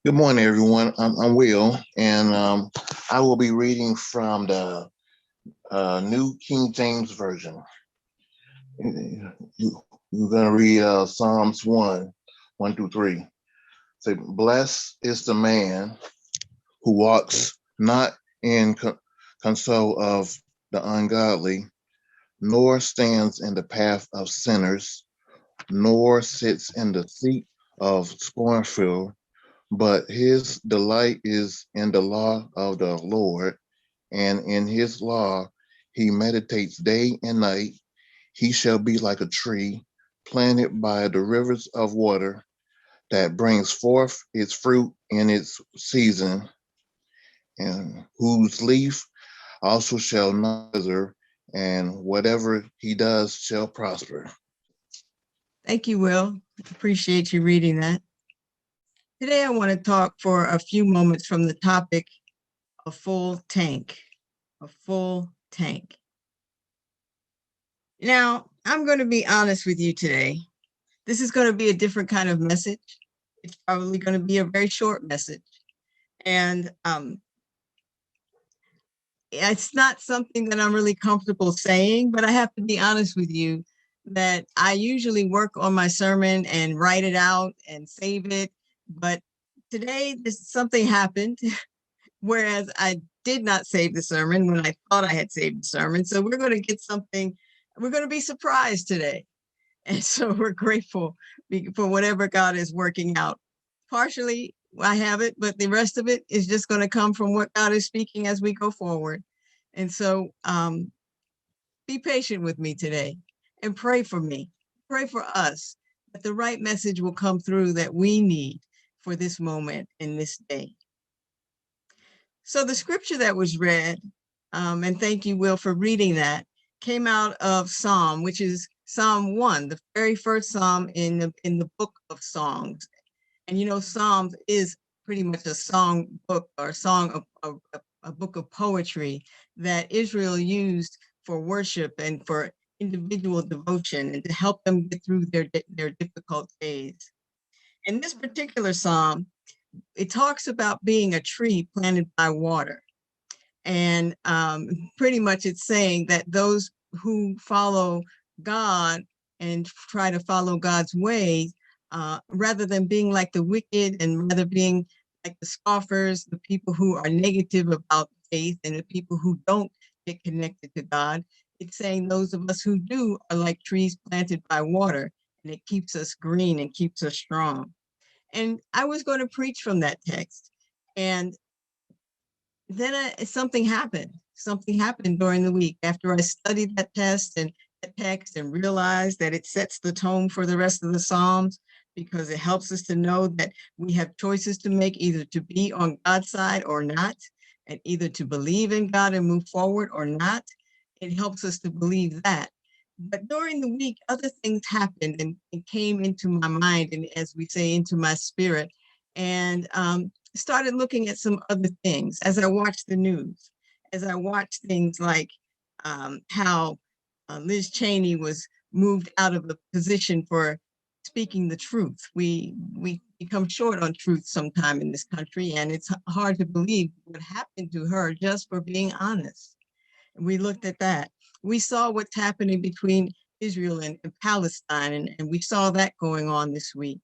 Good morning, everyone. I'm Will, and I will be reading from the New King James Version. You're going to read Psalms 1 through 3. Say, blessed is the man who walks not in counsel of the ungodly, nor stands in the path of sinners, nor sits in the seat of scornful, but his delight is in the law of the Lord, and in his law he meditates day and night. He shall be like a tree planted by the rivers of water that brings forth its fruit in its season, and whose leaf also shall not wither, and whatever he does shall prosper. Thank you, Will. Appreciate you reading that. Today, I want to talk for a few moments from the topic, a full tank. A full tank. Now, I'm going to be honest with you today. This is going to be a different kind of message. It's probably going to be a very short message. And it's not something that I'm really comfortable saying, but I have to be honest with you that I usually work on my sermon and write it out and save it. But today, something happened, whereas I did not save the sermon when I thought I had saved the sermon. So we're going to get something, we're going to be surprised today. And so we're grateful for whatever God is working out. Partially, I have it, but the rest of it is just going to come from what God is speaking as we go forward. And so be patient with me today and pray for me. Pray for us that the right message will come through that we need for this moment in this day. So the scripture that was read, and thank you, Will, for reading that, came out of Psalm, which is Psalm 1, the very first Psalm in the book of songs. And you know, Psalms is pretty much a song book or a book of poetry that Israel used for worship and for individual devotion and to help them get through their difficult days. In this particular Psalm, it talks about being a tree planted by water. And pretty much it's saying that those who follow God and try to follow God's ways, rather than being like the wicked and rather being like the scoffers, the people who are negative about faith and the people who don't get connected to God, it's saying those of us who do are like trees planted by water, and it keeps us green and keeps us strong. And I was going to preach from that text. And then something happened. Something happened during the week after I studied that text and realized that it sets the tone for the rest of the Psalms because it helps us to know that we have choices to make, either to be on God's side or not, and either to believe in God and move forward or not. It helps us to believe that. But during the week, other things happened and came into my mind, and as we say, into my spirit. And started looking at some other things as I watched the news, as I watched things like how Liz Cheney was moved out of the position for speaking the truth. We become short on truth sometime in this country, and it's hard to believe what happened to her just for being honest. We looked at that. We saw what's happening between Israel and Palestine, and we saw that going on this week.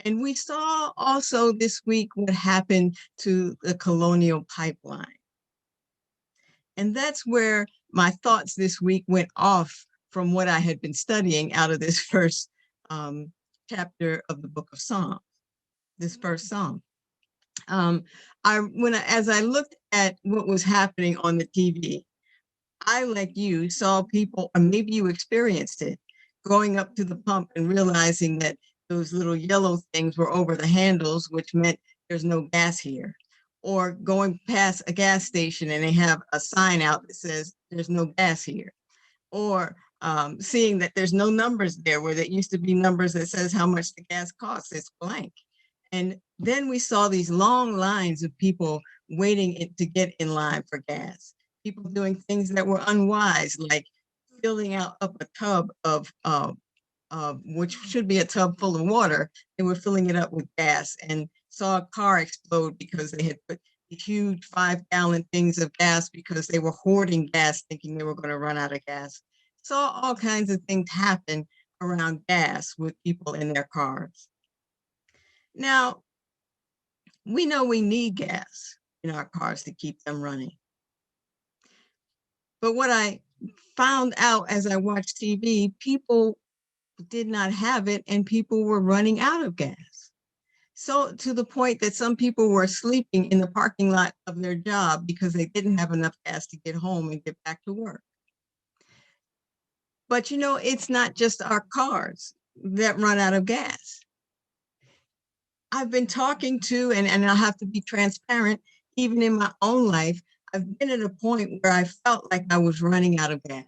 And we saw also this week what happened to the Colonial Pipeline. And that's where my thoughts this week went off from what I had been studying out of this first chapter of the book of Psalms, this first Psalm. As I looked at what was happening on the TV, I, like you, saw people, or maybe you experienced it, going up to the pump and realizing that those little yellow things were over the handles, which meant there's no gas here. Or going past a gas station and they have a sign out that says there's no gas here. Or seeing that there's no numbers there where there used to be numbers that says how much the gas costs. It's blank. And then we saw these long lines of people waiting to get in line for gas. People doing things that were unwise, like filling up a tub of which should be a tub full of water. They were filling it up with gas and saw a car explode because they had put huge 5-gallon things of gas because they were hoarding gas, thinking they were going to run out of gas. Saw all kinds of things happen around gas with people in their cars. Now, we know we need gas in our cars to keep them running. But what I found out as I watched TV, people did not have it and people were running out of gas. So to the point that some people were sleeping in the parking lot of their job because they didn't have enough gas to get home and get back to work. But it's not just our cars that run out of gas. I've been talking to, and I'll have to be transparent, even in my own life, I've been at a point where I felt like I was running out of gas.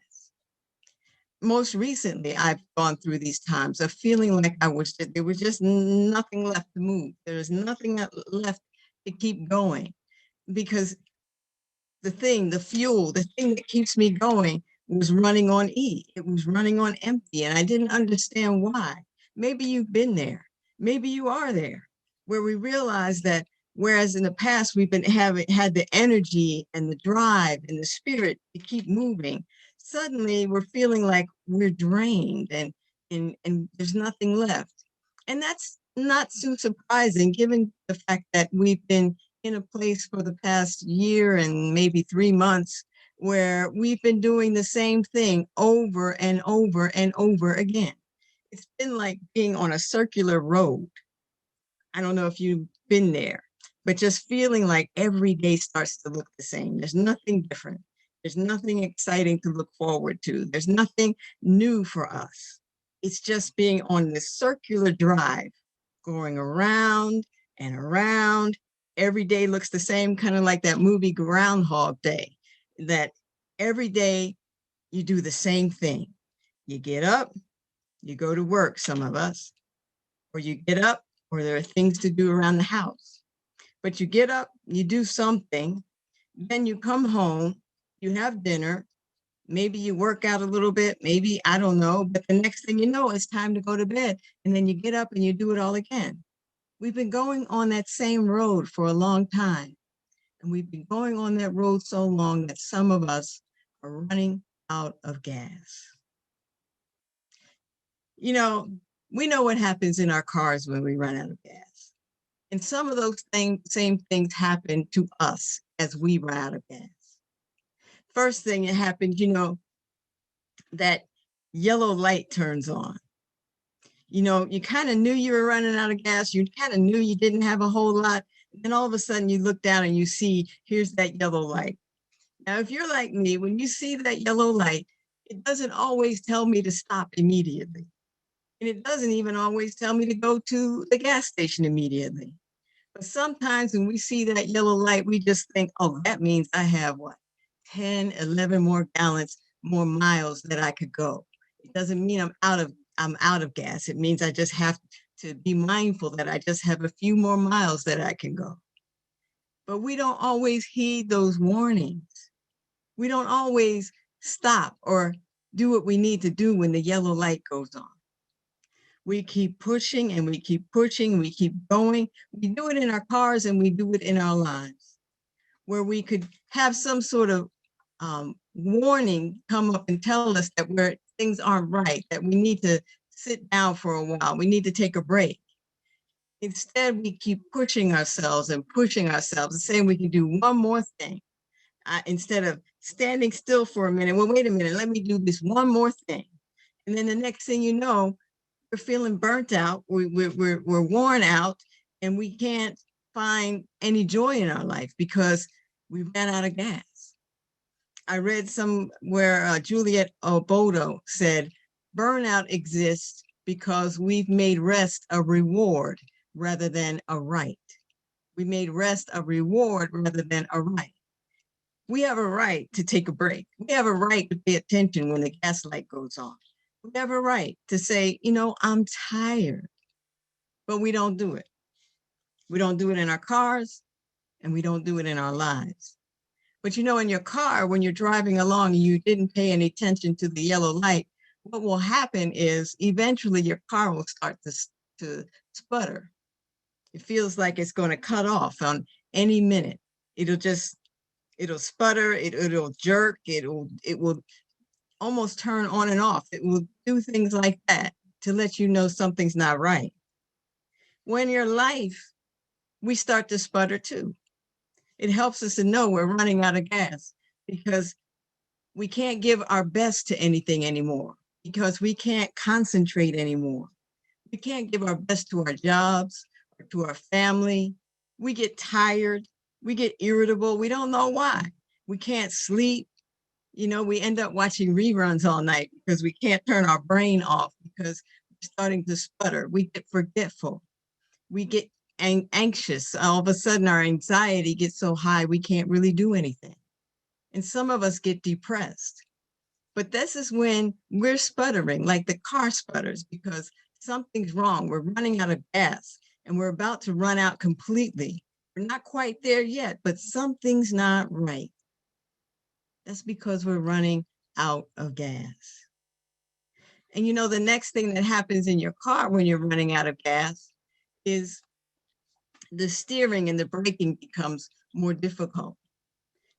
Most recently, I've gone through these times of feeling like there was just nothing left to move. There was nothing left to keep going because the fuel, the thing that keeps me going was running on E. It was running on empty, and I didn't understand why. Maybe you've been there. Maybe you are there, where we realize that whereas in the past we've had the energy and the drive and the spirit to keep moving, suddenly we're feeling like we're drained and there's nothing left. And that's not so surprising given the fact that we've been in a place for the past year and maybe 3 months where we've been doing the same thing over and over and over again. It's been like being on a circular road. I don't know if you've been there, but just feeling like every day starts to look the same. There's nothing different. There's nothing exciting to look forward to. There's nothing new for us. It's just being on this circular drive, going around and around. Every day looks the same, kind of like that movie Groundhog Day, that every day you do the same thing. You get up, you go to work, some of us, or you get up, or there are things to do around the house. But you get up, you do something, then you come home, you have dinner, maybe you work out a little bit, maybe, I don't know, but the next thing you know, it's time to go to bed. And then you get up and you do it all again. We've been going on that same road for a long time. And we've been going on that road so long that some of us are running out of gas. We know what happens in our cars when we run out of gas. And some of those same things happen to us as we run out of gas. First thing that happens, that yellow light turns on. You kind of knew you were running out of gas. You kind of knew you didn't have a whole lot. Then all of a sudden you look down and you see, here's that yellow light. Now, if you're like me, when you see that yellow light, it doesn't always tell me to stop immediately. And it doesn't even always tell me to go to the gas station immediately. But sometimes when we see that yellow light, we just think, oh, that means I have 10, 11 more gallons, more miles that I could go. It doesn't mean I'm out of gas. It means I just have to be mindful that I just have a few more miles that I can go. But we don't always heed those warnings. We don't always stop or do what we need to do when the yellow light goes on. We keep pushing and we keep pushing, we keep going. We do it in our cars and we do it in our lives, where we could have some sort of warning come up and tell us that things aren't right, that we need to sit down for a while, we need to take a break. Instead, we keep pushing ourselves and saying we can do one more thing. Instead of standing still for a minute, well, wait a minute, let me do this one more thing. And then the next thing you know, we're feeling burnt out, we're worn out, and we can't find any joy in our life because we ran out of gas. I read somewhere Juliet Obodo said, burnout exists because we've made rest a reward rather than a right. We made rest a reward rather than a right. We have a right to take a break. We have a right to pay attention when the gas light goes on. We have a right to say, I'm tired, but we don't do it. We don't do it in our cars and we don't do it in our lives. But in your car, when you're driving along and you didn't pay any attention to the yellow light, what will happen is eventually your car will start to sputter. It feels like it's going to cut off on any minute. It'll sputter, it'll jerk, it will almost turn on and off. It will do things like that to let you know something's not right. When your life, we start to sputter too. It helps us to know we're running out of gas because we can't give our best to anything anymore, because we can't concentrate anymore. We can't give our best to our jobs or to our family. We get tired. We get irritable. We don't know why. We can't sleep. We end up watching reruns all night because we can't turn our brain off because we're starting to sputter. We get forgetful. We get anxious. All of a sudden, our anxiety gets so high, we can't really do anything. And some of us get depressed. But this is when we're sputtering, like the car sputters, because something's wrong. We're running out of gas and we're about to run out completely. We're not quite there yet, but something's not right. That's because we're running out of gas. And the next thing that happens in your car when you're running out of gas is the steering and the braking becomes more difficult.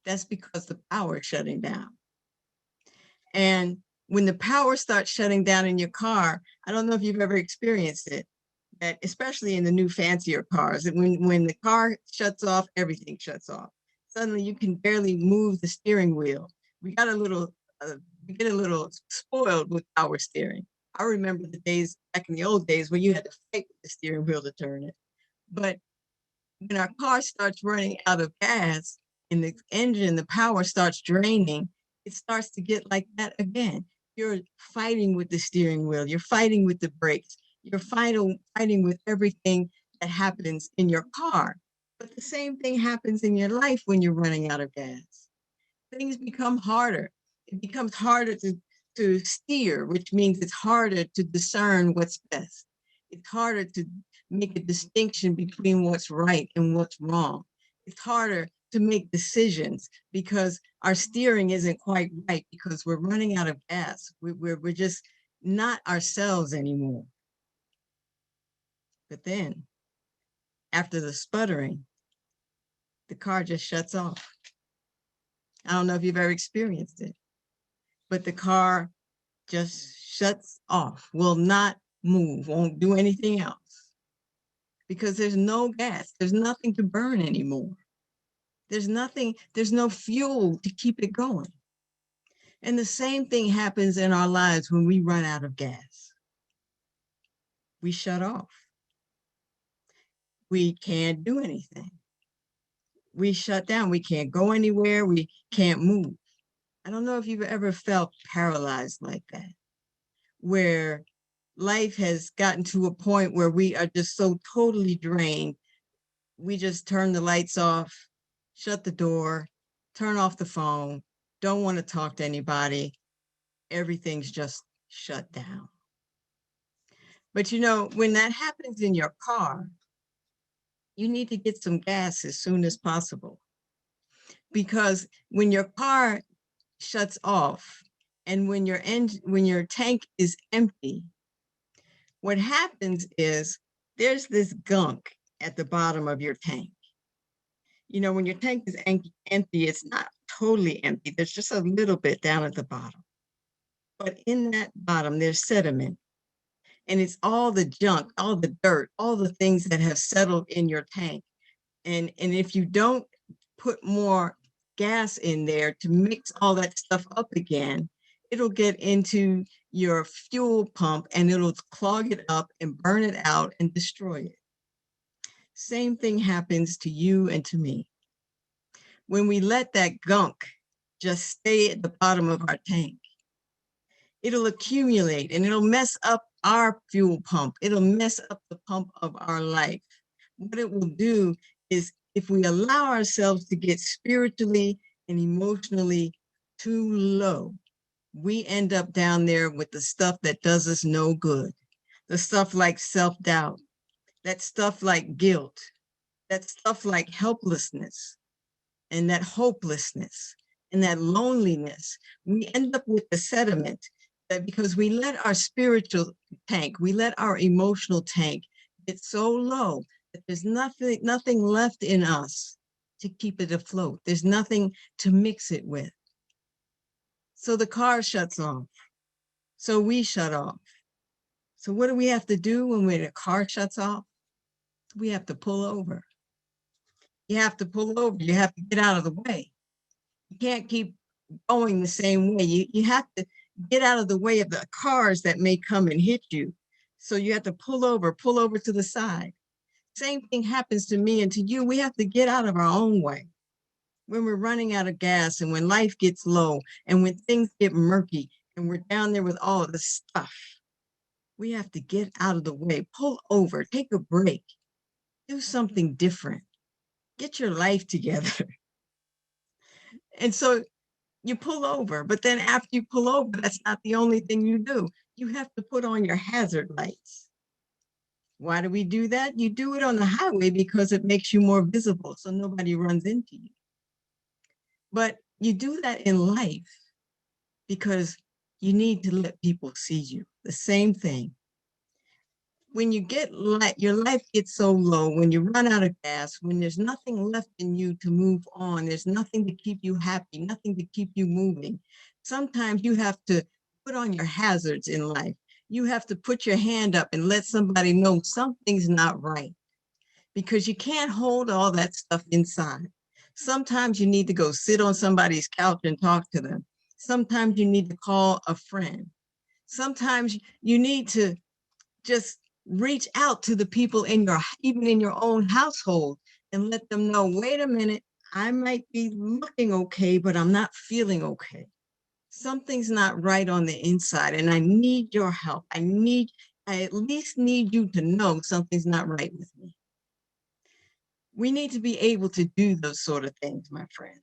That's because the power is shutting down. And when the power starts shutting down in your car, I don't know if you've ever experienced it, that especially in the new fancier cars, that when the car shuts off, everything shuts off. Suddenly you can barely move the steering wheel. We get a little spoiled with power steering. I remember the days back in the old days when you had to fight with the steering wheel to turn it. But when our car starts running out of gas and the engine, the power starts draining, it starts to get like that again. You're fighting with the steering wheel. You're fighting with the brakes. You're fighting with everything that happens in your car. But the same thing happens in your life when you're running out of gas. Things become harder. It becomes harder to steer, which means it's harder to discern what's best. It's harder to make a distinction between what's right and what's wrong. It's harder to make decisions because our steering isn't quite right because we're running out of gas. We're just not ourselves anymore. But then, after the sputtering, the car just shuts off. I don't know if you've ever experienced it, but the car just shuts off, will not move, won't do anything else because there's no gas. There's nothing to burn anymore. There's no fuel to keep it going. And the same thing happens in our lives when we run out of gas. We shut off. We can't do anything. We shut down. We can't go anywhere. We can't move. I don't know if you've ever felt paralyzed like that, where life has gotten to a point where we are just so totally drained. We just turn the lights off, shut the door, turn off the phone, don't want to talk to anybody. Everything's just shut down. But when that happens in your car, you need to get some gas as soon as possible. Because when your car shuts off and when your tank is empty, what happens is there's this gunk at the bottom of your tank. When your tank is empty, it's not totally empty. There's just a little bit down at the bottom. But in that bottom, there's sediment. And it's all the junk, all the dirt, all the things that have settled in your tank. And if you don't put more gas in there to mix all that stuff up again, it'll get into your fuel pump and it'll clog it up and burn it out and destroy it. Same thing happens to you and to me. When we let that gunk just stay at the bottom of our tank, it'll accumulate and it'll mess up our fuel pump. It'll mess up the pump of our life. What it will do is, if we allow ourselves to get spiritually and emotionally too low, we end up down there with the stuff that does us no good. The stuff like self-doubt, that stuff like guilt, that stuff like helplessness, and that hopelessness, and that loneliness. We end up with the sediment that because we let our spiritual tank, we let our emotional tank get so low that there's nothing left in us to keep it afloat. There's nothing to mix it with. So the car shuts off. So we shut off. So what do we have to do when the car shuts off? We have to pull over. You have to pull over. You have to get out of the way. You can't keep going the same way. You have to get out of the way of the cars that may come and hit you. So you have to pull over to the side. Same thing happens to me and to you. We have to get out of our own way. When we're running out of gas and when life gets low and when things get murky and we're down there with all of the stuff, we have to get out of the way, pull over, take a break, do something different, get your life together. And so you pull over, but then after you pull over, that's not the only thing you do. You have to put on your hazard lights. Why do we do that? You do it on the highway because it makes you more visible so nobody runs into you. But you do that in life because you need to let people see you. The same thing. When you get your life gets so low, when you run out of gas, when there's nothing left in you to move on, there's nothing to keep you happy, nothing to keep you moving. Sometimes you have to put on your hazards in life. You have to put your hand up and let somebody know something's not right because you can't hold all that stuff inside. Sometimes you need to go sit on somebody's couch and talk to them. Sometimes you need to call a friend. Sometimes you need to just reach out to the people even in your own household and let them know, wait a minute, I might be looking okay, but I'm not feeling okay. Something's not right on the inside and I need your help. I at least need you to know something's not right with me. We need to be able to do those sort of things, my friend.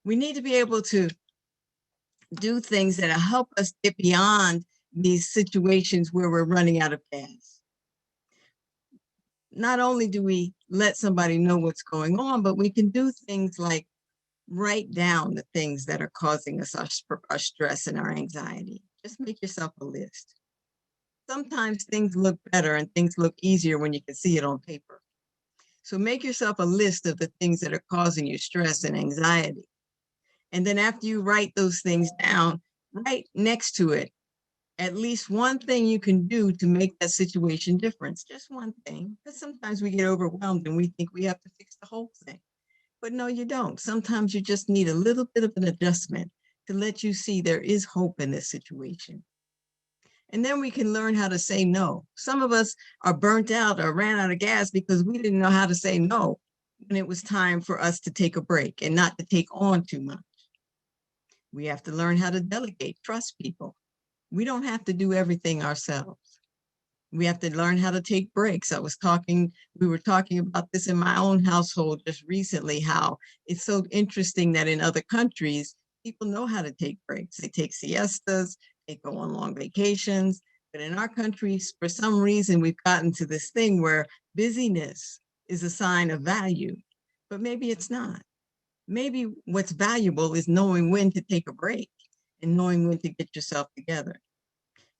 We need to be able to do things that help us get beyond these situations where we're running out of gas. Not only do we let somebody know what's going on, but we can do things like write down the things that are causing us our stress and our anxiety. Just make yourself a list. Sometimes things look better and things look easier when you can see it on paper. So make yourself a list of the things that are causing you stress and anxiety. And then after you write those things down, write next to it at least one thing you can do to make that situation different. Just one thing. Because sometimes we get overwhelmed and we think we have to fix the whole thing. But no, you don't. Sometimes you just need a little bit of an adjustment to let you see there is hope in this situation. And then we can learn how to say no. Some of us are burnt out or ran out of gas because we didn't know how to say no when it was time for us to take a break and not to take on too much. We have to learn how to delegate, trust people. We don't have to do everything ourselves. We have to learn how to take breaks. We were talking about this in my own household just recently, how it's so interesting that in other countries, people know how to take breaks. They take siestas, they go on long vacations. But in our countries, for some reason, we've gotten to this thing where busyness is a sign of value, but maybe it's not. Maybe what's valuable is knowing when to take a break and knowing when to get yourself together.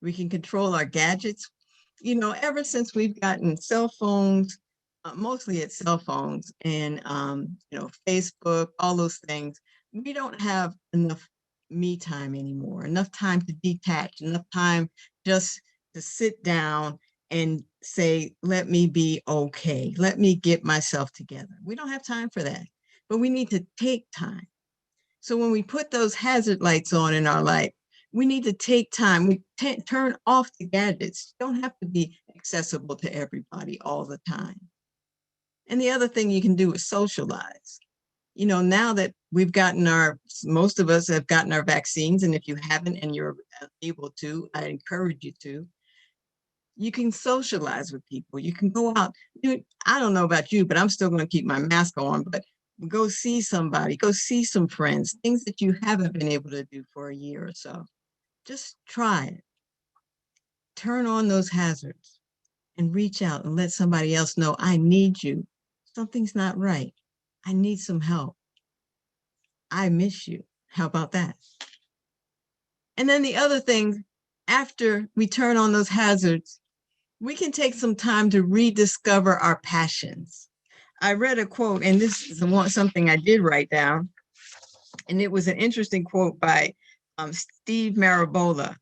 We can control our gadgets. Ever since we've gotten cell phones, mostly it's cell phones and, Facebook, all those things, we don't have enough me time anymore, enough time to detach, enough time just to sit down and say, let me be okay. Let me get myself together. We don't have time for that, but we need to take time. So when we put those hazard lights on in our life, we need to take time. We turn off the gadgets. Don't have to be accessible to everybody all the time. And the other thing you can do is socialize. Now that most of us have gotten our vaccines, and if you haven't and you're able to, I encourage you to, you can socialize with people. You can go out. I don't know about you, but I'm still going to keep my mask on, but go see somebody, go see some friends, things that you haven't been able to do for a year or so. Just try it. Turn on those hazards and reach out and let somebody else know, I need you. Something's not right. I need some help. I miss you. How about that? And then the other thing, after we turn on those hazards, We can take some time to rediscover our passions. I read a quote, and this is something I did write down, and it was an interesting quote by Steve Marabola.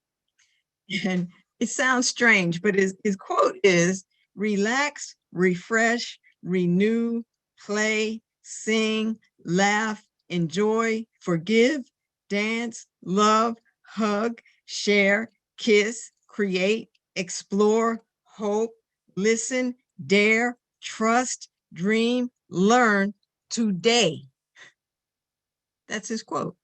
And it sounds strange, but his quote is, relax, refresh, renew, play, sing, laugh, enjoy, forgive, dance, love, hug, share, kiss, create, explore, hope, listen, dare, trust, dream, learn today. That's his quote.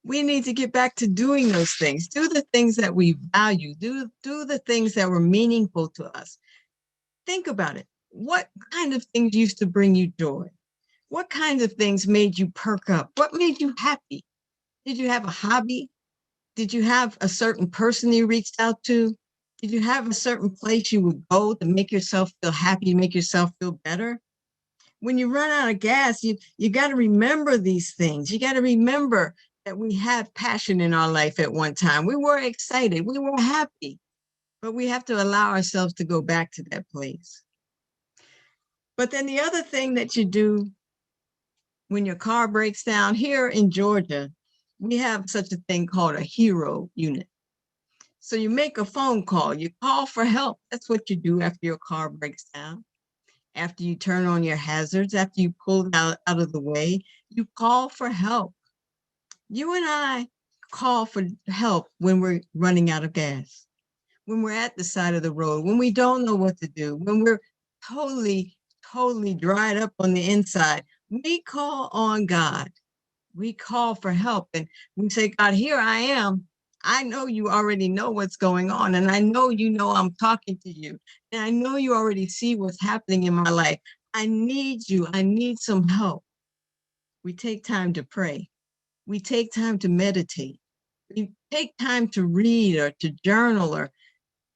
We need to get back to doing those things. Do the things that we value. Do the things that were meaningful to us. Think about it. What kind of things used to bring you joy? What kind of things made you perk up? What made you happy? Did you have a hobby? Did you have a certain person you reached out to? Did you have a certain place you would go to make yourself feel happy, make yourself feel better? When you run out of gas, you got to remember these things. You got to remember that we have passion in our life at one time. We were excited. We were happy. But we have to allow ourselves to go back to that place. But then the other thing that you do when your car breaks down, here in Georgia, we have such a thing called a hero unit. So you make a phone call, you call for help. That's what you do after your car breaks down. After you turn on your hazards, after you pull it out of the way, you call for help. You and I call for help when we're running out of gas, when we're at the side of the road, when we don't know what to do, when we're totally dried up on the inside. We call on God. We call for help and we say, God, here I am. I know you already know what's going on. And I know you know I'm talking to you. And I know you already see what's happening in my life. I need you. I need some help. We take time to pray. We take time to meditate. We take time to read or to journal, or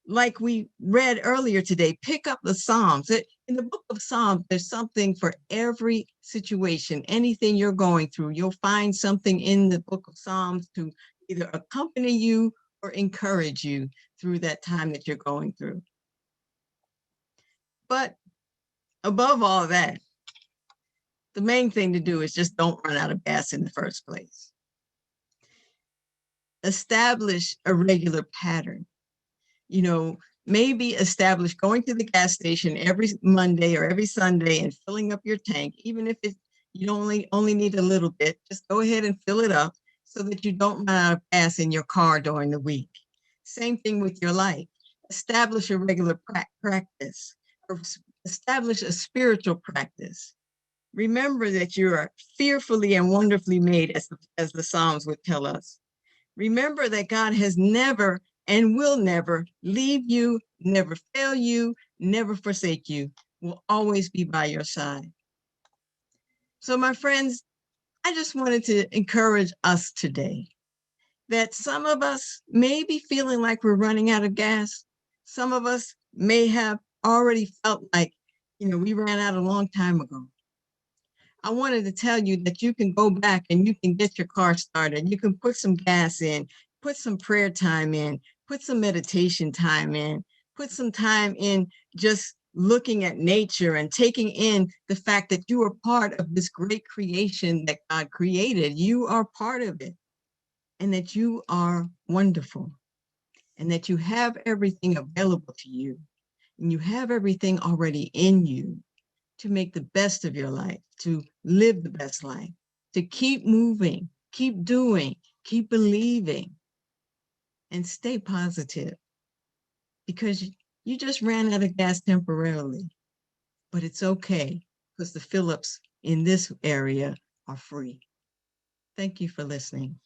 like we read earlier today, pick up the Psalms. In the book of Psalms, there's something for every situation, anything you're going through. You'll find something in the book of Psalms to either accompany you or encourage you through that time that you're going through. But above all that, the main thing to do is just don't run out of gas in the first place. Establish a regular pattern. Maybe establish going to the gas station every Monday or every Sunday and filling up your tank, even if you only need a little bit. Just go ahead and fill it up so that you don't run out of gas in your car during the week. Same thing with your life. Establish a regular practice, or establish a spiritual practice. Remember that you are fearfully and wonderfully made, as the Psalms would tell us. Remember that God has never and will never leave you, never fail you, never forsake you, will always be by your side. So my friends, I just wanted to encourage us today that some of us may be feeling like we're running out of gas. Some of us may have already felt like, we ran out a long time ago. I wanted to tell you that you can go back and you can get your car started. You can put some gas in, put some prayer time in, put some meditation time in, put some time in just looking at nature and taking in the fact that you are part of this great creation that God created. You are part of it, and that you are wonderful, and that you have everything available to you, and you have everything already in you to make the best of your life, to live the best life, to keep moving, keep doing, keep believing, and stay positive, because you just ran out of gas temporarily, but it's okay because the fill-ups in this area are free. Thank you for listening.